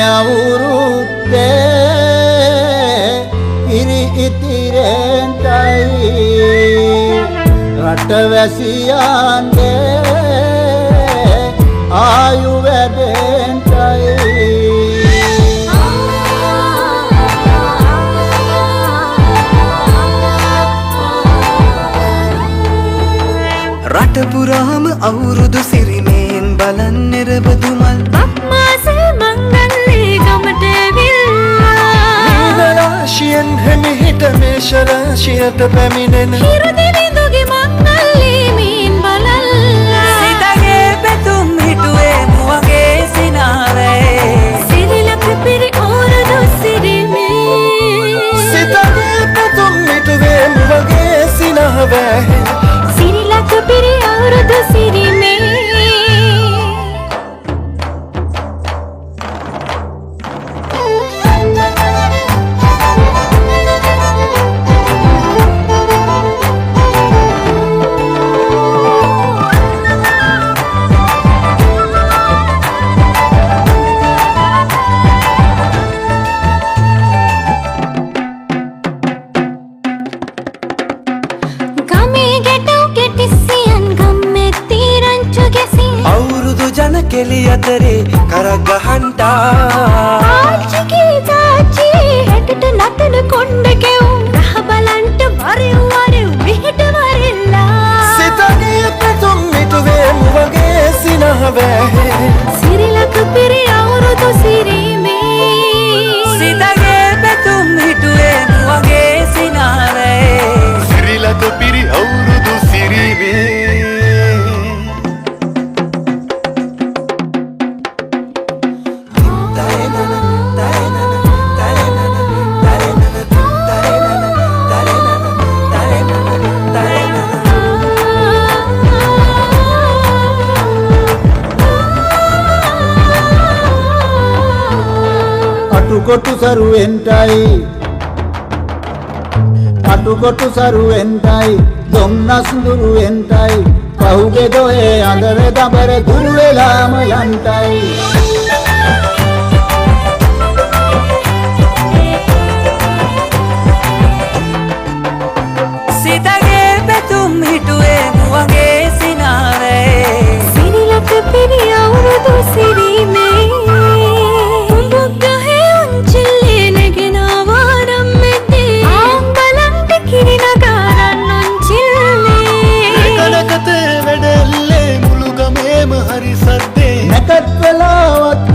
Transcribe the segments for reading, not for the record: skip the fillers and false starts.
අවුරුද්දේ ඉරි ඉතිරෙන්ටයි රටවැසියන්ගේ ආයු වැඩෙන්ටයි රට පුරාම අවුරුදු සිරිමෙන් බලන් නිරබදු මල් බක්මාසේ මංගල්ලේ ගමට ඇවිල්ලා රාශියෙන් හිමිහිට මේෂ රාශියට පැමිණෙන හිරුදිවිඳුගේ මංගල්ලේ මීන් බලල්ලා සිතගේ පැතුම් හිටුවේ මුවගේ සිනාවේ සිරිලක පිරි ඕරදු සිරිමේ සිතගේ පැතුම් හිටුවේ මුවගේ සිනාවේ සිරිලක පිරි අවුරුදු සිරිමේ කෙලි අතරේ කරක් ගහන්ටා ආච්චිගේ තාච්චි හැටට නටන කොණ්ඩ කෙවුම් රහ බලන්ට වරෙව් වරෙව් මෙහෙට වරෙල්ලා සිතගේ පැතුම් හිටුවේ මුවගේ සිනාවේ සිරිලක පිරි අවුරුදු සිරිමේ සිතගේ පැතුම් හිටුවේ මුවගේ සිනාවේ සිරිලක පිරි අවුරුදු සිරිමේ අටුකොටු සරුවෙන්ටයි දොම්නස් දුරුවෙන්ටයි පහුගේ දොයේ අඳර දබර දුරු වෙලාම යන්ටයි සිතගේ පැතුම් හිටුවේ මුවගේ සිනාවේ සිරිලක පිරි අවුරුදු සිරිමේ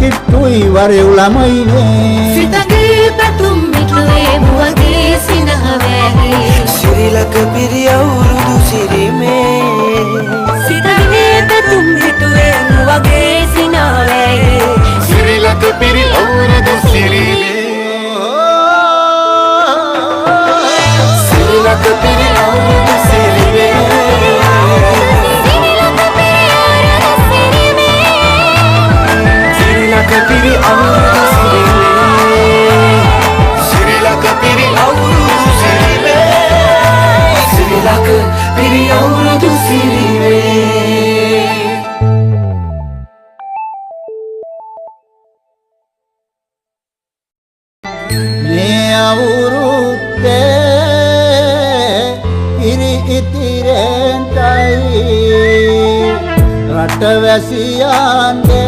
කිට්ටුයි වරෙව් ළමයිනේ සිතගේ පැතුම් හිටුවේ මුවගේ සිනහවැහි සිරිලක පිරි අවුරුදු සිරිමේ සිතගේ පැතුම් හිටුවේ මුවගේ සිනහවැහි සිරිලක පිරි අවුරුදු සිරිමේ සිරිලක පිරි අවුරුදු සිරිමේ Piri awurudu sirime Sirilaka piri awurudu sirime මේ අවුරුද්දේ ඉරි ඉතිරෙන්ටයි රටවැසියන්ගේ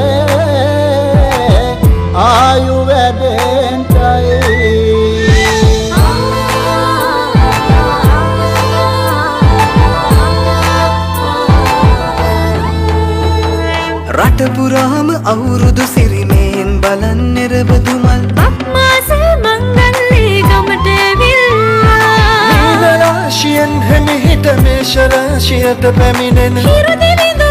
ආයු වැඩෙන්ටයි රට පුරාම අවුරුදු සිරිමෙන් බලන් නිරබදු මල් බක්මාසේ මංගල්ලේ ගමට ඇවිල්ලා රාශියෙන් හිමිහිට මේෂ රාශියට පැමිණෙන හිරුදිවිඳු